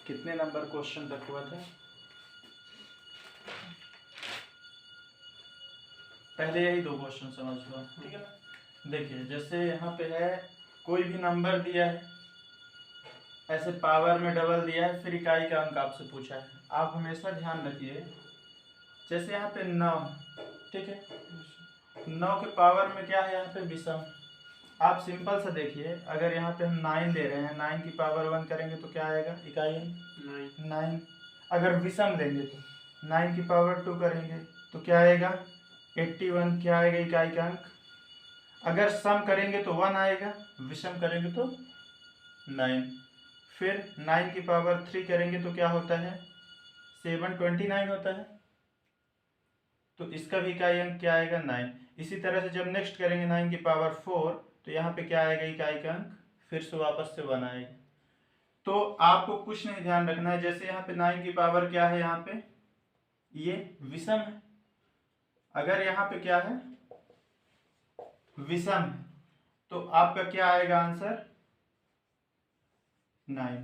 कितने number question तक हुआ था? पहले यही 2 क्वेश्चन समझ लो, ठीक है ना। देखिए जैसे यहाँ पे है, कोई भी नंबर दिया है, ऐसे पावर में डबल दिया है, फिर इकाई का अंक आपसे पूछा है। आप हमेशा ध्यान रखिए, जैसे यहाँ पे 9, ठीक है, 9 के पावर में क्या है, यहाँ पे विषम। आप सिंपल सा देखिए, अगर यहाँ पे हम 9 दे रहे हैं, 9 की पावर 1 करेंगे तो क्या आएगा, इकाई अंक 9। अगर विषम लेंगे तो 9 की पावर 2 करेंगे तो क्या आएगा, 81, क्या आएगा, इकाई का अंक। अगर सम करेंगे तो 1 आएगा, विषम करेंगे तो 9। फिर 9 की पावर 3 करेंगे तो क्या होता है, 729 होता है, तो इसका भी इकाई अंक क्या आएगा, 9। इसी तरह से जब नेक्स्ट करेंगे 9 की पावर 4, तो यहाँ पे क्या आएगा, इकाई का अंक, फिर से वापस से 1 आएगा। तो आपको कुछ नहीं ध्यान रखना है, जैसे यहाँ पे 9 की पावर क्या है, यहाँ पे ये विषम है। अगर यहाँ पे क्या है, विषम है, तो आपका क्या आएगा आंसर, 9,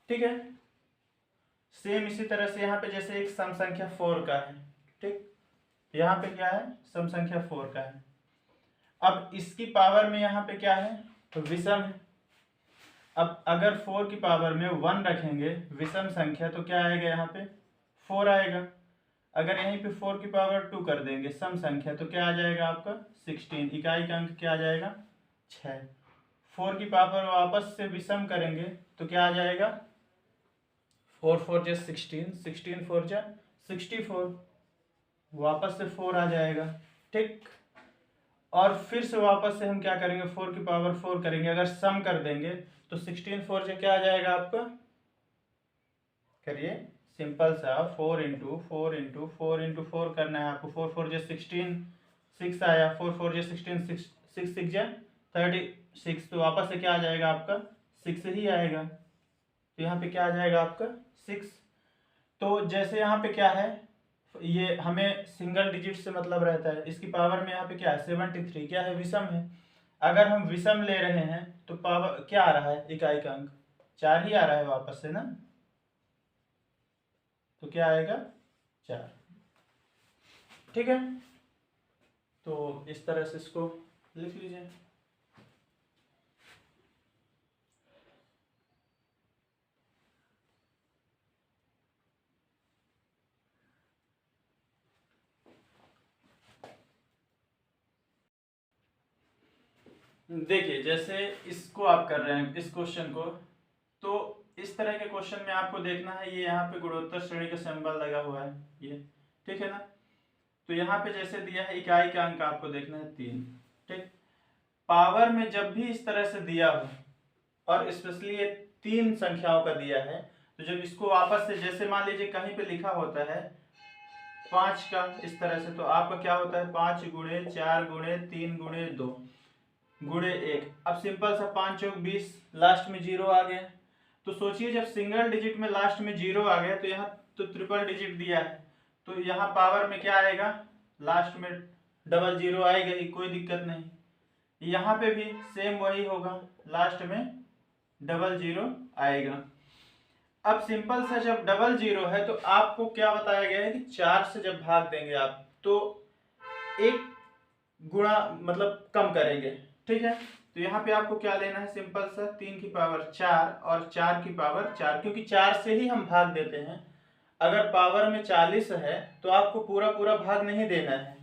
ठीक है। सेम इसी तरह से यहाँ पे जैसे एक सम संख्या 4 का है, ठीक, यहाँ पे क्या है, सम संख्या 4 का है। अब इसकी पावर में यहाँ पे क्या है, तो विषम है। अब अगर 4 की पावर में 1 रखेंगे विषम संख्या, तो क्या आएगा, यहाँ पे 4 आएगा। अगर यहीं पे 4 की पावर 2 कर देंगे सम संख्या, तो क्या आ जाएगा आपका 16, इकाई का अंक क्या आ जाएगा, 6। 4 की पावर वापस से विषम करेंगे तो क्या आ जाएगा, 4 4 जा 16, 16 4 जा 64, वापस से 4 आ जाएगा, ठीक। और फिर से वापस से हम क्या करेंगे, 4 की पावर 4 करेंगे, अगर सम कर देंगे तो 16 4 से क्या आ जाएगा आपका, करिए सिंपल सा, 4 इंटू 4 इंटू 4 इंटू 4 करना है आपको। 4 4 जा 16, 6 आया, 4 4 जा 16, 6 6 जा 36, तो वापस से क्या आ जाएगा आपका, 6 ही आएगा। तो यहाँ पे क्या आ जाएगा आपका 6। तो जैसे यहाँ पे क्या है, ये हमें सिंगल डिजिट से मतलब रहता है, इसकी पावर में यहाँ पे क्या है, 73, क्या है, विषम है। अगर हम विषम ले रहे हैं तो पावर क्या आ रहा है, इकाई का अंक 4 ही आ रहा है वापस से ना, तो क्या आएगा, 4, ठीक है। तो इस तरह से इसको लिख लीजिए। देखिए जैसे इसको आप कर रहे हैं, इस क्वेश्चन को, तो इस तरह के क्वेश्चन में आपको देखना है, ये यहाँ पे गुणोत्तर श्रेणी का सिंबल लगा हुआ है ये, ठीक है ना। तो यहाँ पे जैसे दिया है, इकाई का अंक आपको देखना है 3, ठीक। पावर में जब भी इस तरह से दिया हो, और स्पेशली ये 3 संख्याओं का दिया है, तो जब इसको वापस से, जैसे मान लीजिए कहीं पे लिखा होता है 5 का इस तरह से, तो आपका क्या होता है, 5 गुणे 4 गुणे 3 गुणे 2 गुणे 1। अब सिंपल सा 5 चौक 20, लास्ट में 0 आ गया। तो सोचिए जब सिंगल डिजिट में लास्ट में 0 आ गया, तो यहाँ तो ट्रिपल डिजिट दिया है, तो यहाँ पावर में क्या आएगा, लास्ट में डबल 0 आएगा ही, कोई दिक्कत नहीं। यहाँ पे भी सेम वही होगा, लास्ट में डबल 0 आएगा। अब सिंपल सा जब डबल 0 है, तो आपको क्या बताया गया है कि 4 से जब भाग देंगे आप, तो एक गुणा मतलब कम करेंगे, ठीक है। तो यहाँ पे आपको क्या लेना है, सिंपल सा 3 की पावर 4 और 4 की पावर 4, क्योंकि 4 से ही हम भाग देते हैं। अगर पावर में 40 है तो आपको पूरा पूरा भाग नहीं देना है,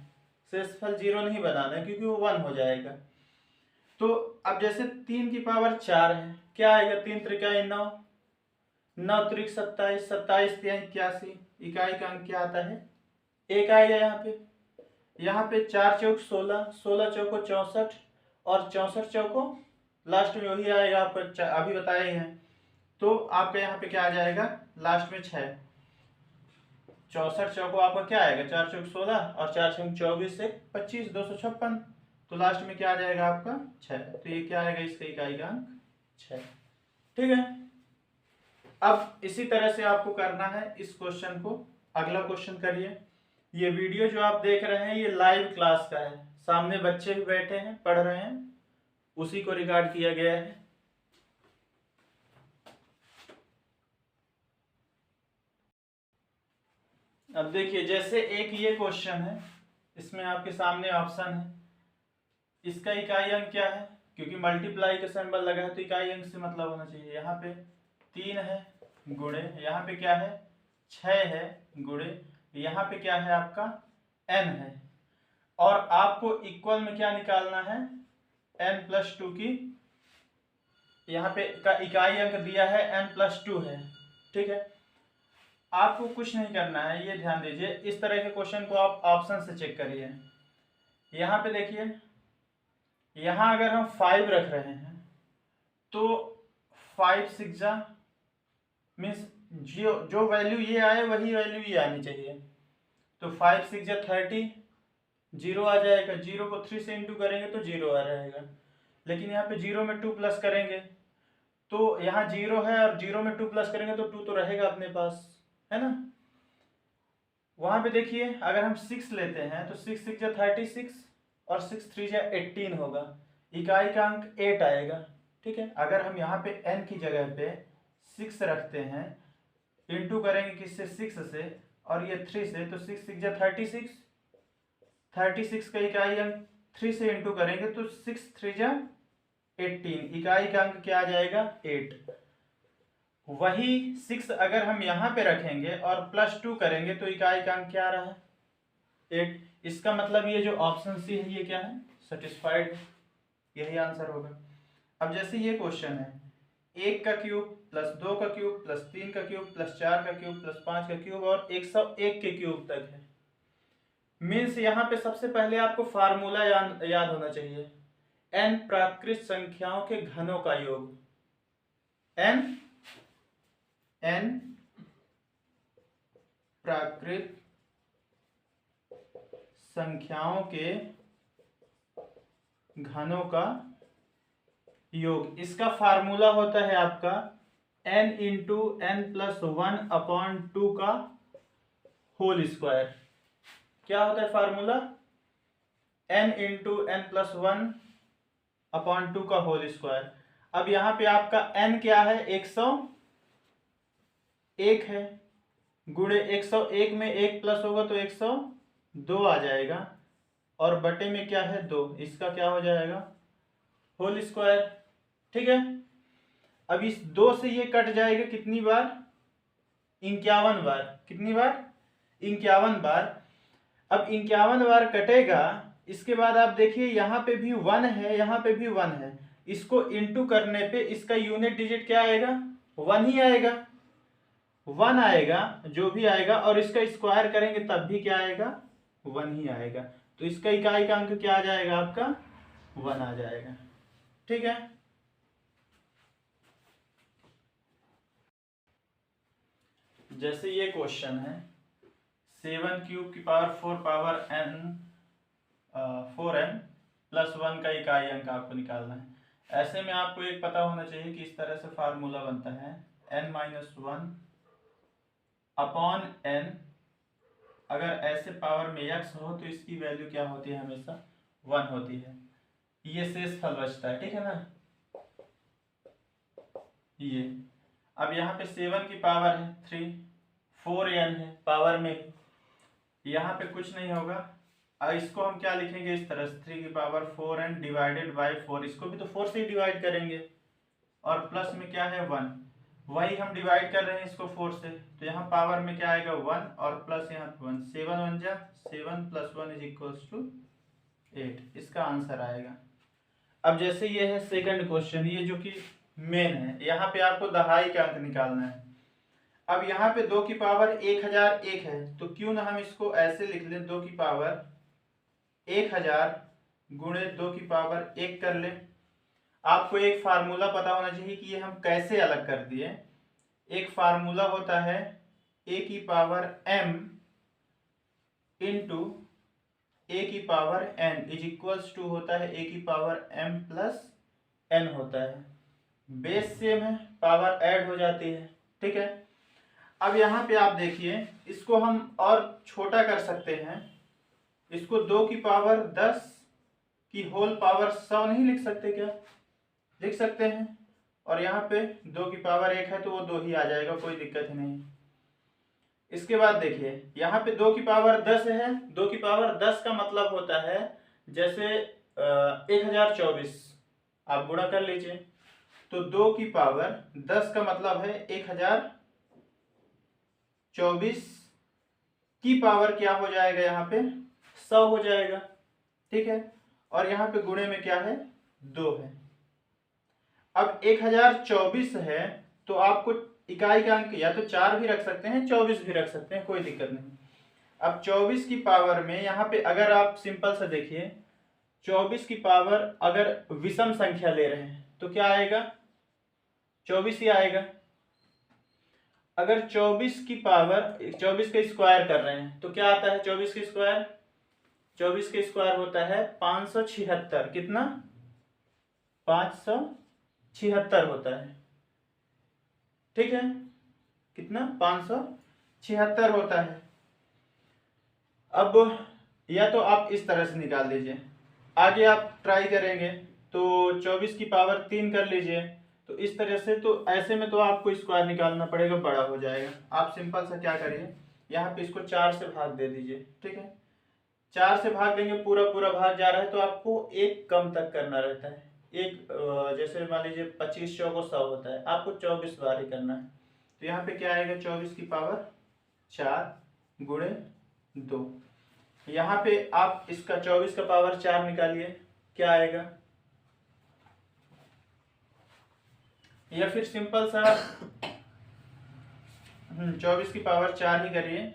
शेषफल 0 नहीं बनाना है, क्योंकि वो 1 हो जाएगा। तो अब जैसे 3 की पावर 4 है, क्या आएगा, 3 त्रिका 9, 9 त्रिक 27, 27 तिहाई 81, इकाई का अंक क्या आता है, 1 आएगा। यहाँ पे 4 चौक 16, 16 चौको 64, और 64 चौको लास्ट में वही आएगा आपका, अभी बताया ही है। तो आपका यहाँ पे क्या आ जाएगा, लास्ट में 6, 64 चौको आपका क्या आएगा, 4 चौक 16 और 4 चौक 24 से 25, 256, तो लास्ट में क्या आ जाएगा आपका 6। तो ये क्या आएगा, इसका इकाई का अंक 6, ठीक है। अब इसी तरह से आपको करना है इस क्वेश्चन को। अगला क्वेश्चन करिए। ये वीडियो जो आप देख रहे हैं ये लाइव क्लास का है, सामने बच्चे भी बैठे हैं पढ़ रहे हैं, उसी को रिकॉर्ड किया गया है। अब देखिए जैसे एक ये क्वेश्चन है, इसमें आपके सामने ऑप्शन है, इसका इकाई अंक क्या है, क्योंकि मल्टीप्लाई का सिंबल लगा है तो इकाई अंक से मतलब होना चाहिए। यहाँ पे 3 है गुणे, यहाँ पे क्या है 6 है गुणे, यहाँ पे क्या है आपका n है, और आपको इक्वल में क्या निकालना है n+2 की, यहाँ पे का इकाई अंक दिया है n+2 है। ठीक है, आपको कुछ नहीं करना है, ये ध्यान दीजिए, इस तरह के क्वेश्चन को आप ऑप्शन से चेक करिए। यहाँ पे देखिए, यहाँ अगर हम 5 रख रहे हैं तो 5 6 मीन्स जो वैल्यू ये आए वही वैल्यू ये आनी चाहिए। तो 5 6 30, 0 आ जाएगा, 0 को 3 से इंटू करेंगे तो 0 आ जाएगा। लेकिन यहाँ पे 0 में 2 प्लस करेंगे तो यहाँ 0 है, और 0 में 2 प्लस करेंगे तो 2 तो रहेगा अपने पास, है ना। वहां पे देखिए अगर हम 6 लेते हैं तो 6 6 36 और 6 3 18 होगा, इकाई का अंक 8 आएगा। ठीक है, अगर हम यहाँ पे n की जगह पे 6 रखते हैं, इंटू करेंगे किससे 6 से, और ये 3 से, तो 6 6 36, 36 का इकाई अंक 3 से इंटू करेंगे तो 6 3 18, इकाई का अंक क्या आ जाएगा 8। वही 6 अगर हम यहाँ पे रखेंगे और +2 करेंगे तो इकाई का अंक क्या आ रहा है 8। इसका मतलब ये जो ऑप्शन सी है ये क्या है सेटिस्फाइड, यही आंसर होगा। अब जैसे ये क्वेश्चन है 1 का क्यूब +2 का क्यूब +3 का क्यूब +4 का क्यूब +5 का क्यूब और 101 के क्यूब तक है। मीन्स यहाँ पे सबसे पहले आपको फार्मूला याद होना चाहिए, n प्राकृत संख्याओं के घनों का योग, n प्राकृत संख्याओं के घनों का योग। इसका फार्मूला होता है आपका n इंटू n+1/2 का होल स्क्वायर। क्या होता है फार्मूला n इंटू n+1/2 का होल स्क्वायर। अब यहाँ पे आपका n क्या है 101 है, गुणे 101 में 1 प्लस होगा तो 102 आ जाएगा, और बटे में क्या है 2, इसका क्या हो जाएगा होल स्क्वायर। ठीक है, अब इस 2 से ये कट जाएगा कितनी बार 51 बार, कितनी बार 51 बार। अब 51 बार कटेगा, इसके बाद आप देखिए यहाँ पे भी 1 है, यहाँ पे भी 1 है, इसको इंटू करने पे इसका यूनिट डिजिट क्या आएगा 1 ही आएगा, 1 आएगा जो भी आएगा, और इसका स्क्वायर करेंगे तब भी क्या आएगा 1 ही आएगा। तो इसका इकाई का अंक क्या आ जाएगा आपका 1 आ जाएगा। ठीक है, जैसे ये क्वेश्चन है 7 क्यूब की पावर 4 पावर n 4n +1 का इकाई अंक आपको निकालना है। ऐसे में आपको एक पता होना चाहिए कि इस तरह से फार्मूला बनता है n-1/n। अगर ऐसे पावर में x हो तो इसकी वैल्यू क्या होती है हमेशा 1 होती है, ये शेष फल बचता है। ठीक है ना, ये अब यहाँ पे 7 की पावर है 3, 4n है पावर में, यहाँ पे कुछ नहीं होगा, और इसको हम क्या लिखेंगे इस तरह से 3 की पावर 4n डिवाइडेड बाय 4, इसको भी तो 4 से ही डिवाइड करेंगे, और प्लस में क्या है 1, वही हम डिवाइड कर रहे हैं इसको 4 से, तो यहाँ पावर में क्या आएगा 1 और प्लस यहाँ 1, 7 1 जा 7 + 1 = 8, इसका आंसर आएगा। अब जैसे ये है सेकंड क्वेश्चन, ये जो कि मेन है, यहाँ पे आपको दहाई का अंक निकालना है। अब यहाँ पे 2 की पावर 1001 है, तो क्यों ना हम इसको ऐसे लिख लें 2 की पावर 1000 गुणे 2 की पावर 1 कर ले। आपको एक फार्मूला पता होना चाहिए कि ये हम कैसे अलग कर दिए। एक फार्मूला होता है a की पावर m इंटू a की पावर n = होता है a की पावर m + n होता है। बेस सेम है, पावर ऐड हो जाती है। ठीक है, अब यहाँ पे आप देखिए, इसको हम और छोटा कर सकते हैं, इसको 2 की पावर 10 की होल पावर 100 नहीं लिख सकते क्या, लिख सकते हैं, और यहाँ पे 2 की पावर 1 है तो वो 2 ही आ जाएगा, कोई दिक्कत ही नहीं। इसके बाद देखिए यहाँ पे 2 की पावर 10 है। 2 की पावर 10 का मतलब होता है जैसे 1024 आप गुणा कर लीजिए, तो 2 की पावर 10 का मतलब है 1024 की पावर क्या हो जाएगा, यहाँ पे 100 हो जाएगा। ठीक है, और यहाँ पे गुणे में क्या है, 2 है। अब 1024 है तो आपको इकाई का अंक या तो 4 भी रख सकते हैं, 24 भी रख सकते हैं, कोई दिक्कत नहीं। अब 24 की पावर में यहाँ पे अगर आप सिंपल से देखिए, 24 की पावर अगर विषम संख्या ले रहे हैं तो क्या आएगा, 24 ही आएगा। अगर 24 की पावर 24 का स्क्वायर कर रहे हैं तो क्या आता है 24 का स्क्वायर, 24 का स्क्वायर होता है 576। कितना, 576 होता है। ठीक है, कितना, 576 होता है। अब या तो आप इस तरह से निकाल लीजिए, आगे आप ट्राई करेंगे तो 24 की पावर 3 कर लीजिए, तो इस तरह से। तो ऐसे में तो आपको स्क्वायर निकालना पड़ेगा, बड़ा हो जाएगा। आप सिंपल सा क्या करिए, यहाँ पे इसको 4 से भाग दे दीजिए। ठीक है, 4 से भाग देंगे, पूरा पूरा भाग जा रहा है तो आपको एक कम तक करना रहता है। एक जैसे मान लीजिए 25 चौको 100 होता है, आपको 24 बार ही करना है। तो यहाँ पे क्या आएगा, 24 की पावर 4 गुणे 2। यहाँ पे आप इसका 24 का पावर 4 निकालिए, क्या आएगा, या फिर सिंपल सा 24 की पावर 4 ही करिए।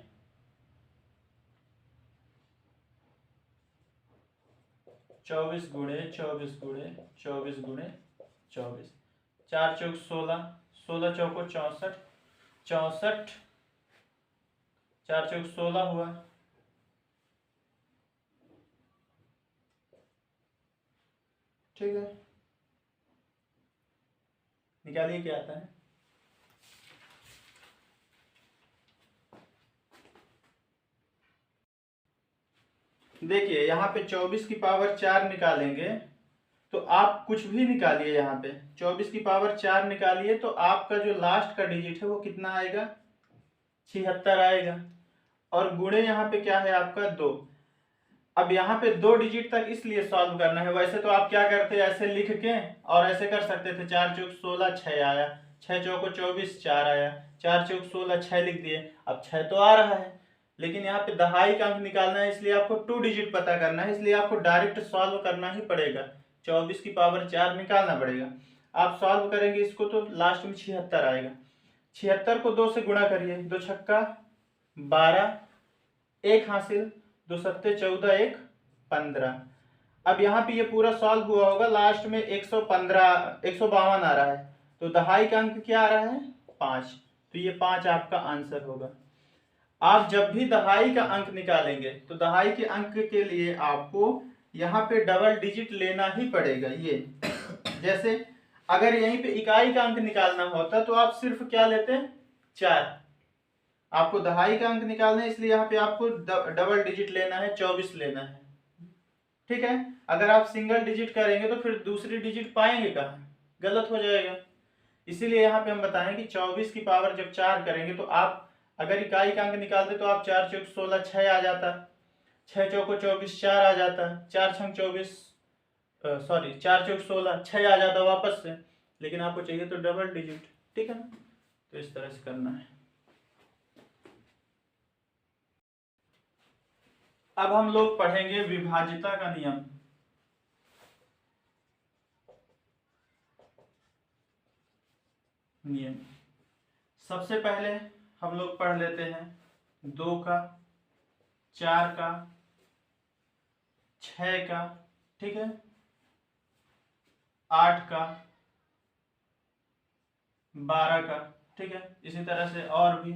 24 गुणे 24 गुणे 24 गुणे 24, 4 चौक 16, 16 चौको 64, 64, 4 चौक 16 हुआ। ठीक है, निकालिए क्या आता है। देखिए यहाँ पे 24 की पावर 4 निकालेंगे तो आप कुछ भी निकालिए, यहाँ पे 24 की पावर 4 निकालिए तो आपका जो लास्ट का डिजिट है वो कितना आएगा, 76 आएगा। और गुणे यहाँ पे क्या है आपका 2। अब यहाँ पे 2 डिजिट तक इसलिए सॉल्व करना है, वैसे तो आप क्या करते हैं, ऐसे लिख के और ऐसे कर सकते थे, 4 चौक 16 6 आया, 6 चौको 24 4 आया, 4 चौक 16 6 लिख दिए। अब 6 तो आ रहा है, लेकिन यहाँ पे दहाई का अंक निकालना है, इसलिए आपको 2 डिजिट पता करना है, इसलिए आपको डायरेक्ट सॉल्व करना ही पड़ेगा। 24 की पावर 4 निकालना पड़ेगा। आप सॉल्व करेंगे इसको तो लास्ट में 76 आएगा। 76 को 2 से गुणा करिए, 2 छक्का 12, 1 हासिल, 2 सत्ते 14, 1 15। अब यहाँ पे ये पूरा सॉल्व हुआ होगा, लास्ट में 115 152 आ रहा है, तो दहाई का अंक क्या आ रहा है, 5। तो ये 5 आपका आंसर होगा। आप जब भी दहाई का अंक निकालेंगे तो दहाई के अंक के लिए आपको यहाँ पे डबल डिजिट लेना ही पड़ेगा। ये जैसे अगर यहीं पे इकाई का अंक निकालना होता तो आप सिर्फ क्या लेते, 4। आपको दहाई का अंक निकालना है, इसलिए यहाँ पे आपको डबल डिजिट लेना है, 24 लेना है। ठीक है, अगर आप सिंगल डिजिट करेंगे तो फिर दूसरी डिजिट पाएंगे कहाँ, गलत हो जाएगा। इसीलिए यहाँ पे हम बताएं कि 24 की पावर जब 4 करेंगे तो आप अगर इकाई का अंक निकालते तो आप 4 चौक 16 6 आ जाता, 6 चौको 24 4 आ जाता, 4 छंग 24 सॉरी 4 चौक 16 6 आ जाता वापस से, लेकिन आपको चाहिए तो डबल डिजिट। ठीक है ना, तो इस तरह से करना है। अब हम लोग पढ़ेंगे विभाज्यता का नियम। सबसे पहले हम लोग पढ़ लेते हैं 2 का, 4 का, 6 का, ठीक है, 8 का, 12 का, ठीक है। इसी तरह से और भी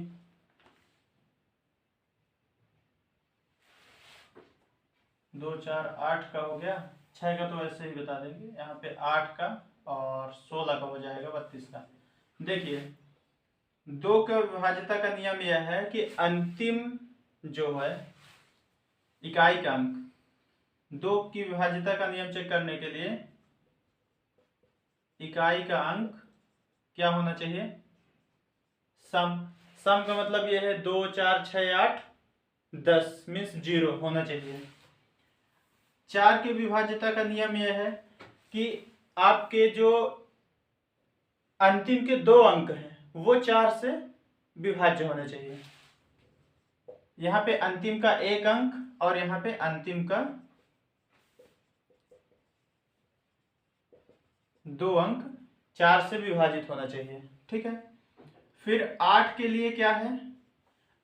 2 4 8 का हो गया, 6 का तो ऐसे ही बता देंगे, यहाँ पे 8 का और 16 का हो जाएगा 32 का। देखिए 2 का विभाज्यता का नियम यह है कि अंतिम जो है इकाई का अंक, 2 की विभाज्यता का नियम चेक करने के लिए इकाई का अंक क्या होना चाहिए, सम। सम का मतलब ये है 2 4 6 8 10 मीन्स 0 होना चाहिए। 4 के विभाज्यता का नियम यह है कि आपके जो अंतिम के 2 अंक हैं वो 4 से विभाज्य होने चाहिए। यहाँ पे अंतिम का 1 अंक और यहाँ पे अंतिम का 2 अंक 4 से विभाजित होना चाहिए। ठीक है, फिर 8 के लिए क्या है,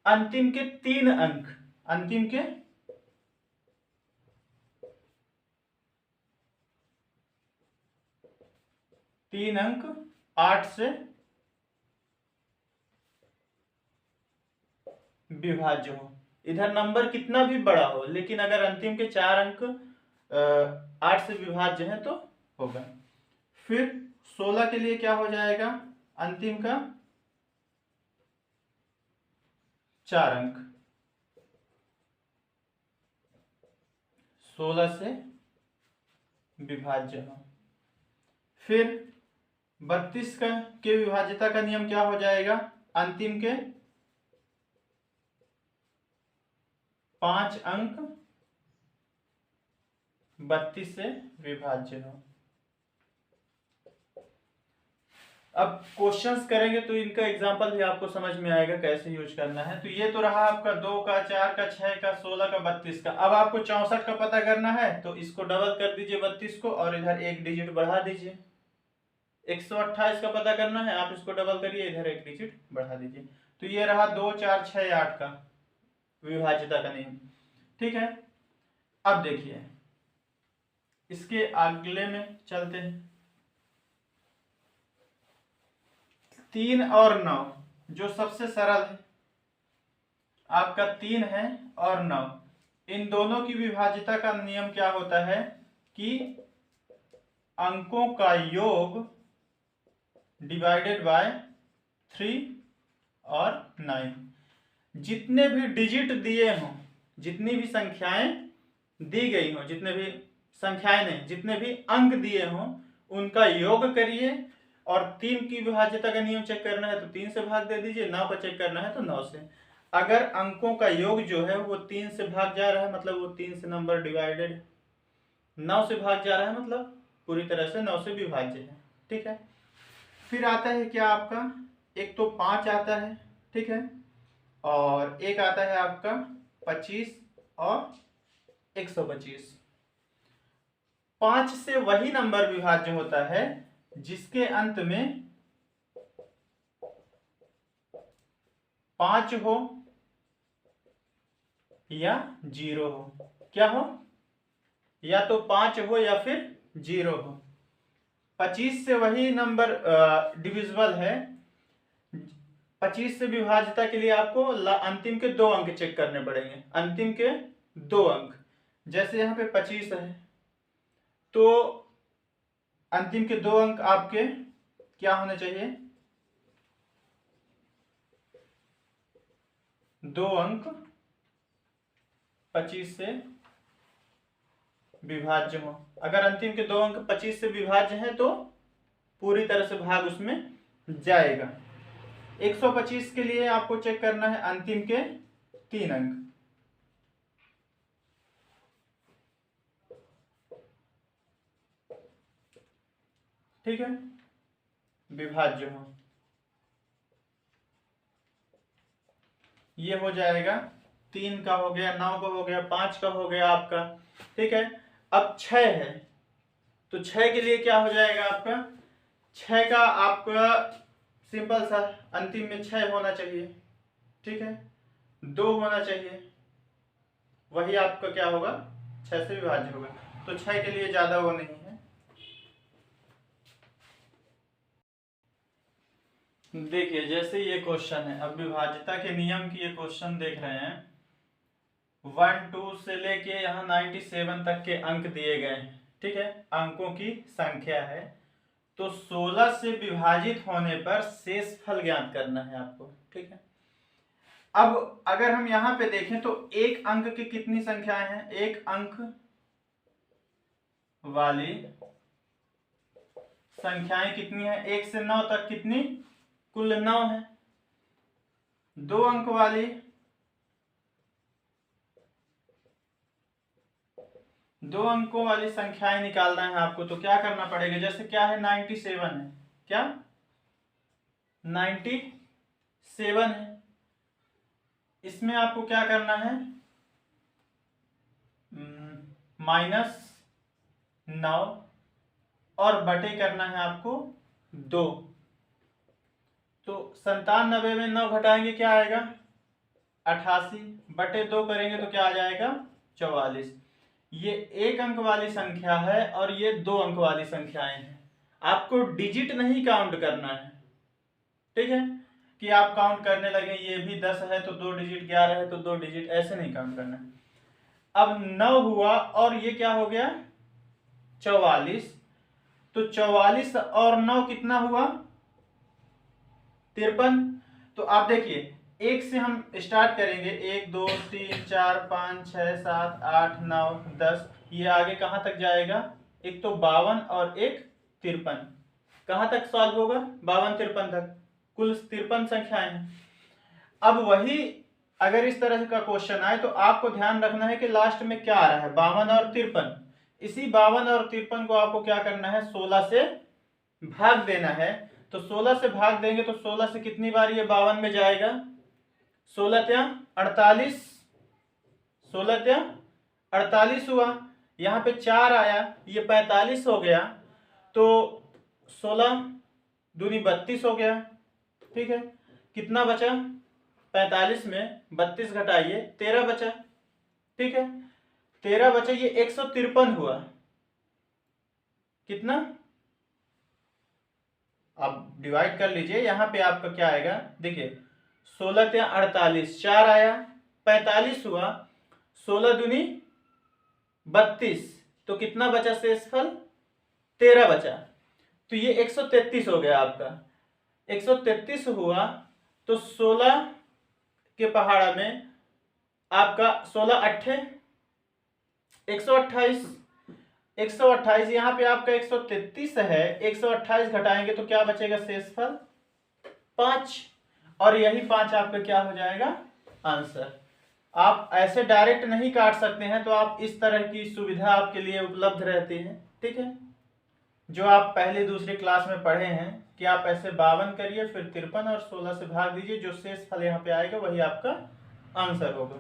अंतिम के 3 अंक, अंतिम के 3 अंक 8 से विभाज्य हो। इधर नंबर कितना भी बड़ा हो, लेकिन अगर अंतिम के 4 अंक 8 से विभाज्य है तो होगा। फिर 16 के लिए क्या हो जाएगा, अंतिम का 4 अंक 16 से विभाज्य हो। फिर 32 का के विभाज्यता का नियम क्या हो जाएगा, अंतिम के 5 अंक 32 से विभाज्य हो। अब क्वेश्चंस करेंगे तो इनका एग्जांपल भी आपको समझ में आएगा कैसे यूज करना है। तो ये तो रहा आपका 2 का, 4 का, 6 का, 16 का, 32 का। अब आपको 64 का पता करना है तो इसको डबल कर दीजिए 32 को और इधर एक डिजिट बढ़ा दीजिए। 128 का पता करना है, आप इसको डबल करिए, इधर एक डिजिट बढ़ा दीजिए। तो ये रहा 2 4 6 8 का विभाज्यता का नियम। ठीक है, अब देखिए इसके अगले में चलते हैं। 3 और 9 जो सबसे सरल है, आपका 3 है और 9, इन दोनों की विभाज्यता का नियम क्या होता है कि अंकों का योग डिवाइडेड बाय 3 और 9। जितने भी डिजिट दिए हों, जितनी भी संख्याएं दी गई हों, जितने भी संख्याएं नहीं, जितने भी अंक दिए हों उनका योग करिए। और 3 की विभाज्यता का नियम चेक करना है तो 3 से भाग दे दीजिए, 9 का चेक करना है तो 9 से। अगर अंकों का योग जो है वो 3 से भाग जा रहा है मतलब वो 3 से नंबर डिवाइडेड है, 9 से भाग जा रहा है मतलब पूरी तरह से 9 से विभाज्य है। ठीक है, फिर आता है क्या आपका, एक तो 5 आता है, ठीक है, और एक आता है आपका 25 और 125। 5 से वही नंबर विभाज्य होता है जिसके अंत में 5 हो या 0 हो। क्या हो, या तो 5 हो या फिर 0 हो। 25 से वही नंबर डिविजिबल है। 25 से विभाज्यता के लिए आपको अंतिम के 2 अंक चेक करने पड़ेंगे, अंतिम के 2 अंक। जैसे यहाँ पे 25 है तो अंतिम के 2 अंक आपके क्या होने चाहिए, 2 अंक 25 से विभाज्य हो। अगर अंतिम के 2 अंक 25 से विभाज्य है तो पूरी तरह से भाग उसमें जाएगा। 125 के लिए आपको चेक करना है अंतिम के 3 अंक। ठीक है, विभाज्य हो, ये हो जाएगा। 3 का हो गया, 9 का हो गया, 5 का हो गया आपका। ठीक है, अब 6 है तो 6 के लिए क्या हो जाएगा आपका, 6 का आपका सिंपल सा अंतिम में 6 होना चाहिए। ठीक है, 2 होना चाहिए, वही आपका क्या होगा 6 से विभाज्य होगा। तो 6 के लिए ज्यादा वो नहीं है। देखिए जैसे ये क्वेश्चन है, अब विभाज्यता के नियम की ये क्वेश्चन देख रहे हैं। 1 2 से लेके यहाँ 97 तक के अंक दिए गए हैं। ठीक है, अंकों की संख्या है। तो 16 से विभाजित होने पर शेषफल ज्ञात करना है आपको। ठीक है, अब अगर हम यहाँ पे देखें तो एक अंक की कितनी संख्याएं हैं, एक अंक वाली संख्याएं कितनी है, 1 से 9 तक कितनी, कुल 9 है। दो अंक वाली दो अंकों वाली संख्याएं निकालना है आपको, तो क्या करना पड़ेगा? जैसे क्या है, 97 है, क्या 97 है, इसमें आपको क्या करना है, -9 और बटे करना है आपको 2। तो 97 में 9 घटाएंगे क्या आएगा, 88, बटे 2 करेंगे तो क्या आ जाएगा, 44। ये एक अंक वाली संख्या है और ये दो अंक वाली संख्याएं हैं। आपको डिजिट नहीं काउंट करना है, ठीक है, कि आप काउंट करने लगे ये भी 10 है तो 2 डिजिट, 11 है तो 2 डिजिट, ऐसे नहीं काउंट करना है। अब 9 हुआ और ये क्या हो गया, 44। तो 44 और 9 कितना हुआ, 53। तो आप देखिए, एक से हम स्टार्ट करेंगे, 1 2 3 4 5 6 7 8 9 10, ये आगे कहां तक जाएगा, एक तो 52 और एक 53, कहां तक सॉल्व होगा, 52 53 तक, कुल 53 संख्याएं हैं। अब वही अगर इस तरह का क्वेश्चन आए तो आपको ध्यान रखना है कि लास्ट में क्या आ रहा है, 52 और 53। इसी 52 और 53 को आपको क्या करना है, 16 से भाग देना है। तो 16 से भाग देंगे तो 16 से कितनी बार ये 52 में जाएगा, 16 या 48, 16 या 48 हुआ, यहाँ पे 4 आया, ये 45 हो गया, तो 16 दूनी 32 हो गया, ठीक है। कितना बचा, 45 में 32 घटाइए 13 बचा, ठीक है, 13 बचा, ये 153 हुआ, कितना, आप डिवाइड कर लीजिए, यहाँ पे आपका क्या आएगा, देखिए 16 या 48, 4 आया, 45 हुआ, 16 दूनी 32, तो कितना बचा शेषफल, 13 बचा, तो ये 133 हो गया आपका। 133 हुआ तो 16 के पहाड़ा में आपका 16 अट्ठे 128, 128, यहाँ पे आपका 133 है, 128 घटाएंगे तो क्या बचेगा, शेषफल 5, और यही 5 आपका क्या हो जाएगा, आंसर। आप ऐसे डायरेक्ट नहीं काट सकते हैं, तो आप इस तरह की सुविधा आपके लिए उपलब्ध रहती है, ठीक है, जो आप पहले दूसरी क्लास में पढ़े हैं कि आप ऐसे 52 करिए, फिर 53 और 16 से भाग दीजिए, जो शेषफल यहाँ पे आएगा वही आपका आंसर होगा।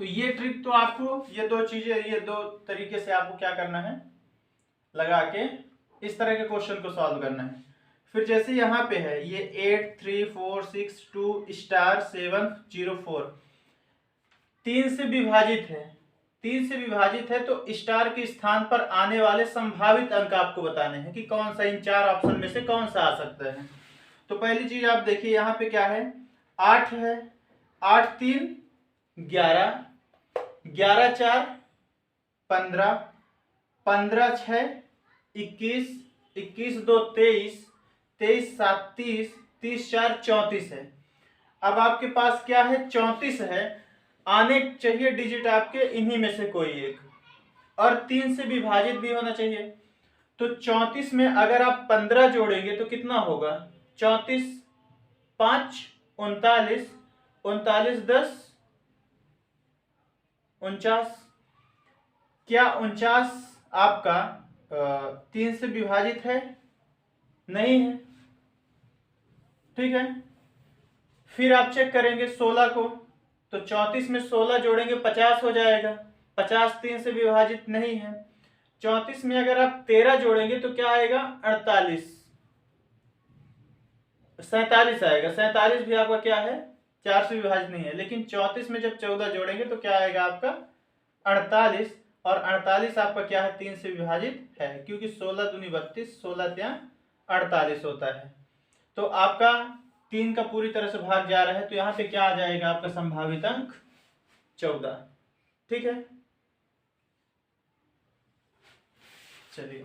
तो ये ट्रिक तो आपको, ये दो चीजें, ये दो तरीके से आपको क्या करना है, लगा के इस तरह के क्वेश्चन को सॉल्व करना है। फिर जैसे यहाँ पे है ये 8 3 4 6 2 स्टार 7 0 4, 3 से विभाजित है, 3 से विभाजित है, तो स्टार के स्थान पर आने वाले संभावित अंक आपको बताने हैं कि कौन सा इन 4 ऑप्शन में से कौन सा आ सकता है। तो पहली चीज आप देखिए, यहाँ पे क्या है, 8 है, 8 3 11, 11 4 15, 15 6 21, 21 2 23, 23 7 30, 30 4 34 है। अब आपके पास क्या है, 34 है, आने चाहिए डिजिट आपके इन्हीं में से कोई एक, और 3 से विभाजित भी होना चाहिए। तो 34 में अगर आप 15 जोड़ेंगे तो कितना होगा, 34 5 39, 39 10 49, क्या 49 आपका 3 से विभाजित है, नहीं है, ठीक है। फिर आप चेक करेंगे 16 को, तो 34 में 16 जोड़ेंगे 50 हो जाएगा, 50 3 से विभाजित नहीं है। 34 में अगर आप 13 जोड़ेंगे तो क्या आएगा, 48, 47 आएगा, 47 भी आपका क्या है, 4 से विभाजित नहीं है। लेकिन 34 में जब 14 जोड़ेंगे तो क्या आएगा आपका 48, और 48 आपका क्या है, 3 से विभाजित है, क्योंकि 16 दूनी 32, 16 त्या 48 होता है। तो आपका 3 का पूरी तरह से भाग जा रहा है, तो यहाँ पे क्या आ जाएगा आपका संभावित अंक 14, ठीक है। चलिए।